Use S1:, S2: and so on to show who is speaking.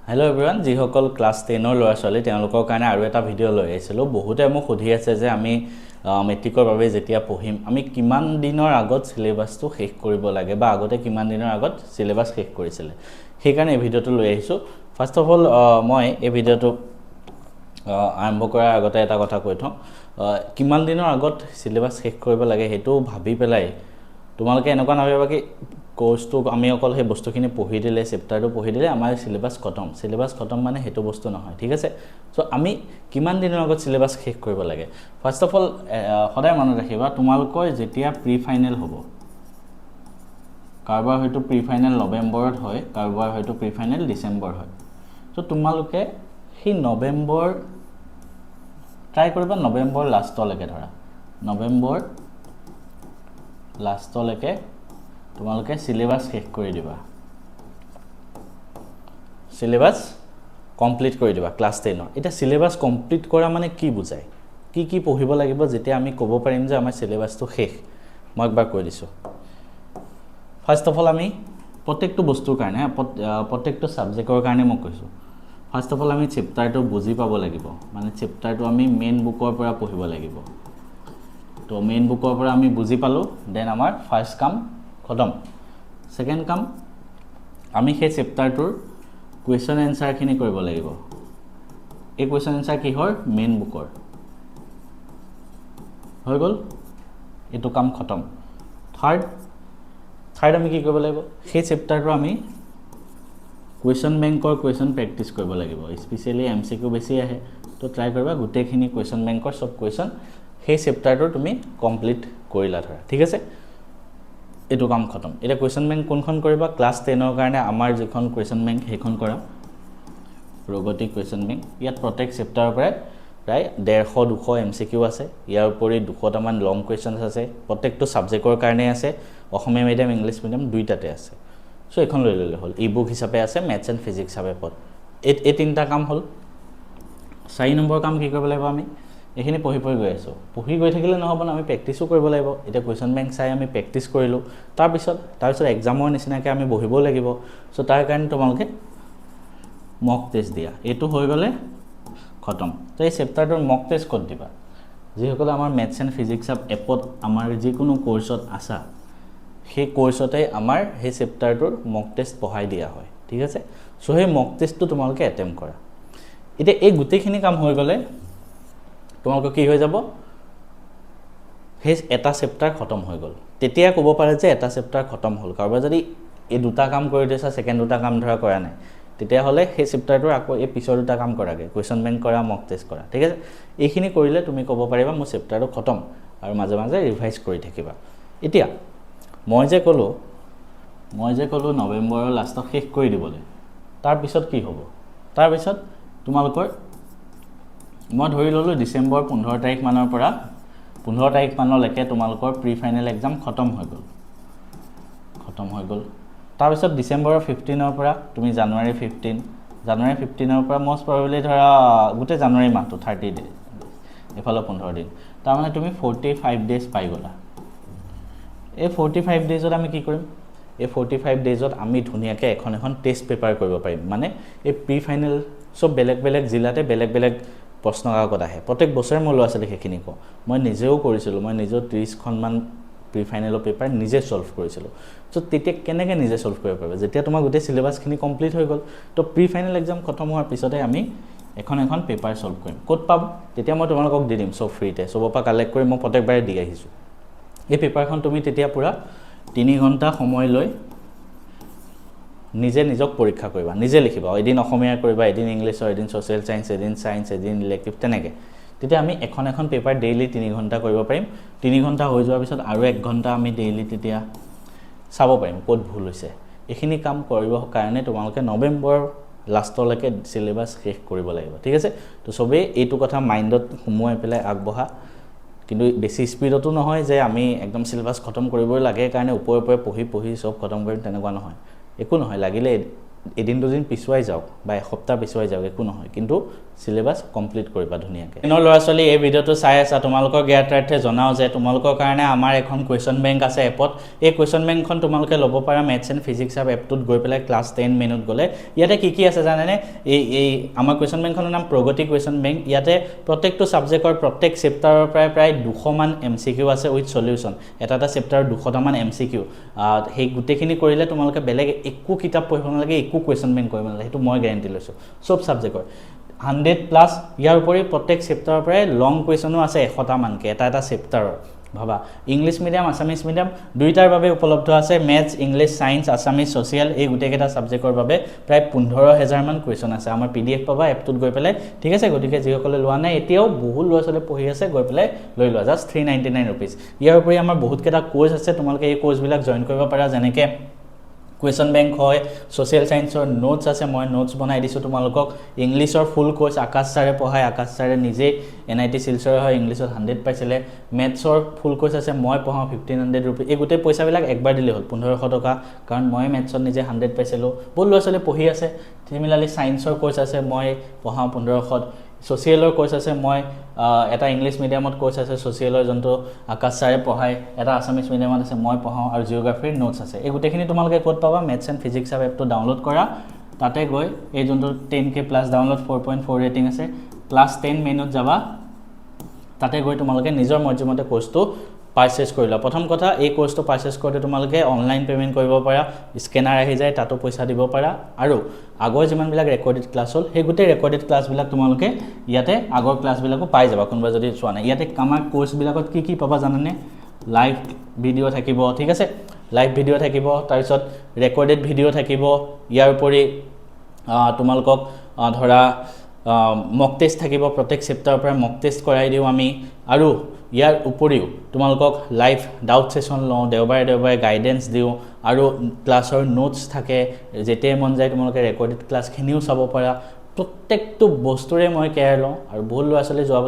S1: Hello' everyone, যিসকল class 10 ল'ৰা ছোৱালী তেওঁলোকৰ কাৰণে আৰু এটা ভিডিঅ' লৈ আহিছিলোঁ। বহুতে মোক সুধি আছে যে আমি মেট্ৰিকৰ বাবে যেতিয়া পঢ়িম আমি কিমান দিনৰ আগত চিলেবাছটো শেষ কৰিব লাগে বা আগতে কিমান দিনৰ আগত চিলেবাছ শেষ কৰিছিলে, সেইকাৰণে এই ভিডিঅ'টো লৈ আহিছোঁ। ফাৰ্ষ্ট অফ অল মই এই ভিডিঅ'টো আৰম্ভ কৰাৰ আগতে এটা কথা কৈ থওঁ, কিমান দিনৰ আগত চিলেবাছ শেষ কৰিব লাগে সেইটো ভাবি পেলাই তোমালোকে এনেকুৱা নাভাবিবা কি কোৰ্সটো আমি অকল সেই বস্তুখিনি পঢ়ি দিলে, চেপ্টাৰটো পঢ়ি দিলে আমাৰ চিলেবাছ খতম মানে সেইটো বস্তু নহয়, ঠিক আছে। সো আমি কিমান দিনৰ আগত চিলেবাছ শেষ কৰিব লাগে, ফাৰ্ষ্ট অফ অল সদায় মনত ৰাখিবা তোমালোকৰ যেতিয়া প্ৰি ফাইনেল হ'ব, কাৰোবাৰ হয়তো প্ৰি ফাইনেল নৱেম্বৰত হয়, কাৰোবাৰ হয়তো প্ৰি ফাইনেল ডিচেম্বৰ হয়। তো তোমালোকে সেই নৱেম্বৰ ট্ৰাই কৰিবা, নৱেম্বৰ লাষ্টলৈকে ধৰা, নৱেম্বৰ লাষ্টলৈকে তোমালোকে চিলেবাছ শেষ কৰি দিবা, চিলেবাছ কমপ্লিট কৰি দিবা ক্লাছ 10। এতিয়া চিলেবাছ কমপ্লিট কৰা মানে কি বুজায়, কি পঢ়িব লাগিব যেতিয়া আমি ক'ব পাৰিম যে আমাৰ চিলেবাছটো শেষ। মই একবাৰ কৈ দিছোঁ। ফাৰ্ষ্ট অফ অল আমি প্ৰত্যেকটো বস্তুৰ কাৰণে, প্ৰত্যেকটো ছাবজেক্টৰ কাৰণে মই কৈছোঁ, ফাৰ্ষ্ট অফ অল আমি চেপ্টাৰটো বুজি পাব লাগিব, মানে চেপ্টাৰটো আমি মেইন বুকৰ পৰা পঢ়িব লাগিব। তো মেইন বুকৰ পৰা আমি বুজি পালোঁ, দেন আমাৰ ফাৰ্ষ্ট কাম খতম। ছেকেণ্ড কাম, আমি সেই চেপ্টাৰটোৰ কুৱেশ্যন এনচাৰখিনি কৰিব লাগিব। এই কুৱেশ্যন এনচাৰ কিহৰ? মেইন বুকৰ। হৈ গ'ল, এইটো কাম খতম। থাৰ্ড আমি কি কৰিব লাগিব, সেই চেপ্টাৰটো আমি কুৱেশ্যন বেংকৰ কুৱেশ্যন প্ৰেক্টিছ কৰিব লাগিব। স্পেচিয়েলি MCQ বেছি আহে, তো ট্ৰাই কৰিবা গোটেইখিনি কুৱেশ্যন বেংকৰ চব কুৱেশ্যন সেই চেপ্টাৰটো তুমি কমপ্লিট কৰিলা ধৰা, ঠিক আছে। এইটো কাম খতম। এতিয়া কুৱেশ্যন বেংক কোনখন কৰিবা, ক্লাছ 10ৰ কাৰণে আমাৰ যিখন কুৱেশ্যন বেংক সেইখন কৰা, প্ৰগতি কুৱেশ্যন বেংক। ইয়াত প্ৰত্যেক চেপ্টাৰৰ পৰাই প্ৰায় 150-200 MCQ আছে, ইয়াৰ উপৰি 200টামান লং কুৱেশ্যনছ আছে, প্ৰত্যেকটো ছাবজেক্টৰ কাৰণে আছে, অসমীয়া মিডিয়াম ইংলিছ মিডিয়াম দুইটাতে আছে। চ' এইখন লৈ ল'লে হ'ল, ই বুক হিচাপে আছে, মেথছ এণ্ড ফিজিক্স হিচাপে পদ। এই তিনিটা কাম হ'ল। 4 নম্বৰ কাম কি কৰিব লাগিব, আমি এইখিনি পঢ়ি গৈ আছোঁ, পঢ়ি গৈ থাকিলে নহ'ব ন, আমি প্ৰেক্টিছো কৰিব লাগিব। এতিয়া কুৱেশ্যন বেংক চাই আমি প্ৰেক্টিছ কৰিলোঁ, তাৰপিছত এক্সামৰ নিচিনাকৈ আমি বহিবও লাগিব। চ' তাৰ কাৰণে তোমালোকে মক টেষ্ট দিয়া, এইটো হৈ গ'লে খতম। তো এই চেপ্টাৰটোৰ মক টেষ্ট ক'ত দিবা, যিসকলে আমাৰ মেথছ এণ্ড ফিজিক্স এপত আমাৰ যিকোনো কোৰ্চত আছা, সেই কোৰ্চতে আমাৰ সেই চেপ্টাৰটোৰ মক টেষ্ট পঢ়াই দিয়া হয়, ঠিক আছে। চ' সেই মক টেষ্টটো তোমালোকে এটেম্প কৰা। এতিয়া এই গোটেইখিনি কাম হৈ গ'লে তোমালোকৰ কি হৈ যাব, সেই এটা চেপ্টাৰ খতম হৈ গ'ল। তেতিয়া ক'ব পাৰে যে এটা চেপ্টাৰ খতম হ'ল। কাৰোবাৰ যদি এই দুটা কাম কৰি দিছা, ছেকেণ্ড দুটা কাম ধৰা কৰা নাই, তেতিয়াহ'লে সেই চেপ্টাৰটোৰ আকৌ এই পিছৰ দুটা কাম কৰাকৈ, কুৱেশ্যন বেংক কৰা, মক টেষ্ট কৰা, ঠিক আছে। এইখিনি কৰিলে তুমি ক'ব পাৰিবা মোৰ চেপ্টাৰটো খতম, আৰু মাজে মাজে ৰিভাইজ কৰি থাকিবা। এতিয়া মই যে ক'লোঁ নৱেম্বৰৰ লাষ্টত শেষ কৰি দিবলৈ, তাৰপিছত কি হ'ব, তাৰপিছত তোমালোকৰ মই ধৰি ল'লোঁ ডিচেম্বৰ 15 তাৰিখ মানৰ পৰা 15 তাৰিখ মানলৈকে তোমালোকৰ প্ৰি ফাইনেল এক্সাম খতম হৈ গ'ল। তাৰপিছত ডিচেম্বৰৰ 15ৰ পৰা তুমি জানুৱাৰী 15ৰ পৰা মষ্ট প্ৰবেবলি ধৰা গোটেই জানুৱাৰী মাহটো 30 ডেজ, এইফালে 15 দিন, তাৰমানে তুমি 45 ডেজ পাই গ'লা। এই 45 ডেজত আমি কি কৰিম, এই 45 ডেজত আমি ধুনীয়াকৈ এখন টেষ্ট পেপাৰ কৰিব পাৰিম। মানে এই প্ৰি ফাইনেল চব বেলেগ জিলাতে বেলেগ প্ৰশ্ন কাকত আহে, প্ৰত্যেক বছৰে মই ল'ৰা ছোৱালীক সেইখিনি কওঁ। মই নিজেও কৰিছিলোঁ, মই নিজেও 30খনমান প্ৰি ফাইনেলৰ পেপাৰ নিজে ছল্ভ কৰিছিলোঁ। চ' তেতিয়া কেনেকৈ নিজে ছল্ভ কৰিব পাৰিবা, যেতিয়া তোমাৰ গোটেই চিলেবাছখিনি কমপ্লিট হৈ গ'ল। তো প্ৰি ফাইনেল এক্সাম খতম হোৱাৰ পিছতে আমি এখন পেপাৰ ছল্ভ কৰিম। ক'ত পাম, তেতিয়া মই তোমালোকক দি দিম চব ফ্ৰীতে, চবৰ পৰা কালেক্ট কৰি মই প্ৰত্যেকবাৰে দি আহিছোঁ। এই পেপাৰখন তুমি তেতিয়া পূৰা 3 ঘণ্টা সময় লৈ নিজক পৰীক্ষা কৰিবা, নিজে লিখিবা। এদিন অসমীয়া কৰিবা, এদিন ইংলিছৰ, এদিন ছ'চিয়েল চায়েন্স, এদিন ছায়েন্স, এদিন ইলেক্টিভ, তেনেকৈ। তেতিয়া আমি এখন পেপাৰ ডেইলি 3 ঘণ্টা কৰিব পাৰিম। 3 ঘণ্টা হৈ যোৱাৰ পিছত আৰু 1 ঘণ্টা আমি ডেইলি তেতিয়া চাব পাৰিম ক'ত ভুল হৈছে। এইখিনি কাম কৰিবৰ কাৰণে তোমালোকে নৱেম্বৰ লাষ্টলৈকে চিলেবাছ শেষ কৰিব লাগিব, ঠিক আছে। তো চবেই এইটো কথা মাইণ্ডত সোমোৱাই পেলাই আগবঢ়া। কিন্তু বেছি স্পীডতো নহয় যে আমি একদম চিলেবাছ খতম কৰিবই লাগে কাৰণে ওপৰে পঢ়ি চব খতম কৰিম, তেনেকুৱা নহয়। একো নহয়, লাগিলে এদিন দুদিন পিছুৱাই যাওক বা এসপ্তাহ পিছুৱাই যাওক একো নহয় কিন্তু সিলেবাস কমপ্লিট কৰিবা ধুনীয়াকৈ এনৰ ল'ৰা ছোৱালী এই ভিডিঅ'টো চাই আছা তোমালোকৰ জ্ঞাতাৰ্থে জনাও যে তোমালোকৰ কাৰণে আমাৰ এখন কুৱেশ্যন বেংক আছে এপত এই কুৱেশ্যন বেংকখন তোমালোকে ল'ব পাৰা মেথছ এণ্ড ফিজিক্স আপ এপটোত গৈ পেলাই ক্লাছ 10 মেনুত গ'লে ইয়াতে কি আছে জানেনে এই আমাৰ কুৱেশ্যন বেংকখনৰ নাম প্ৰগতি কুৱেশ্যন বেংক ইয়াতে প্ৰত্যেকটো ছাবজেক্টৰ প্ৰত্যেক চেপ্টাৰৰ প্ৰায় 200 মান MCQ আছে উইথ সলিউশন এটা চেপ্টাৰৰ 200টা মান MCQ সেই গোটেইখিনি কৰিলে তোমালোকে বেলেগ একো কিতাপ পঢ়িব নালাগে একো কুৱেশ্যন বেংক কৰিব নালাগে সেইটো মই গ্যাৰান্টি লৈছোঁ সব ছাবজেক্টৰ 100+ ইয়াৰ উপৰি প্ৰত্যেক চেপ্টাৰৰ পৰাই লং কুৱেশ্যনো আছে 100টা মানকে এটা চেপ্টাৰৰ ভাবা ইংলিশ মিডিয়াম আসামিজ মিডিয়াম দুইটাৰ বাবে উপলব্ধ আছে maths English science Assamese social এই গোটেইকেইটা সাবজেক্টৰ বাবে প্ৰায় 15000 মান কুৱেশ্যন আছে আমাৰ PDF পাবা এপটোত গৈ পেলাই ঠিক আছে গতিকে যিসকলে লোৱা নাই এতিয়াও বহু ল'ৰা ছোৱালী পঢ়ি আছে গৈ পেলাই লৈ লোৱা জাস্ট 399 rupees ইয়াৰ উপৰি আমাৰ বহুত কেইটা কোৰ্স আছে তোমালোকে এই কোৰ্সবিলাক জয়েন কৰিব পাৰা যেনেকৈ কুৱেশ্যন বেংক হয় সোশ্যাল সায়েন্সৰ নোটস আছে মই নোটস বনাই দিছো তোমালোকক ইংলিশৰ ফুল কোৰ্স আকাশ ছাৰে পঢ়ায় আকাশ ছাৰে নিজে NIT শিলচৰ হয় ইংলিশত 100 পাইছিলে মেথছৰ ফুল কোৰ্স আছে মই পঢ়াও 1500 rupees এই গোটেই পইচাবিলাক একবাৰ দিলে হ'ল 1500 টকা কাৰণ মই মেথছত নিজে 100 পাইছিলো বহুত ল'ৰা ছোৱালী পঢ়ি আছে সিমিলাৰলি সায়েন্সৰ কোৰ্স আছে মই পঢ়াও 1500 সোশ্যালৰ কোৰ্স আছে মই এটা ইংলিশ মিডিয়ামত কোৰ্স আছে সোশ্যালৰ জন্তু আকাশ ছাৰে পঢ়ায় এটা আসামিজ মিডিয়ামত আছে মই পঢ়াও আৰু জিওগ্ৰাফিৰ নোটস আছে এই গোটেইখিনি তোমালোকে ক'ত পাবা মেথছ এণ্ড ফিজিক্স আপ এপটো ডাউনলোড কৰা তাতে গৈ এই জন্তু 10K+ ডাউনলোড 4.4 ৰেটিং আছে ক্লাছ 10 মেনুত যাবা তাতে গৈ তোমালোকে নিজৰ মৰ্জিমতে কোৰ্সটো পাৰচেজ কৰিলা প্ৰথম কথা এই কোৰ্সটো পাৰচেজ কৰোঁতে তোমালোকে অনলাইন পেমেন্ট কৰিব পাৰা স্ক্যানাৰ আহি যায় তাতো পইচা দিব পাৰা আৰু আগৰ যিমানবিলাক ৰেকৰ্ডেড ক্লাছ হ'ল সেই গোটেই ৰেকৰ্ডেড ক্লাছবিলাক তোমালোকে ইয়াতে আগৰ ক্লাছবিলাকো পাই যাবা কোনোবা যদি চোৱা নাই ইয়াতে আমাৰ কোৰ্সবিলাকত কি পাবা জানানে লাইভ ভিডিঅ' থাকিব ঠিক আছে লাইভ ভিডিঅ' থাকিব তাৰ পিছত ৰেকৰ্ডেড ভিডিঅ' থাকিব ইয়াৰ উপৰি তোমালোকক ধৰা মক টেষ্ট থাকিব প্ৰত্যেক চেপ্টাৰৰ পৰা মক টেষ্ট কৰাই দিও আমি আৰু ইয়াৰ উপৰিও তোমালোকক লাইভ ডাউট সেশন লওঁ দেওবাৰে গাইডেন্স দিও আৰু ক্লাছৰ নোটস থাকে যেতে মন যায় তোমালোকে ৰেকৰ্ডেড ক্লাছখিনিও চাব পাৰা প্ৰত্যেকটো বস্তুৰে মই কেয়াৰ লওঁ আৰু বহুত ল'ৰা ছোৱালী যোৱা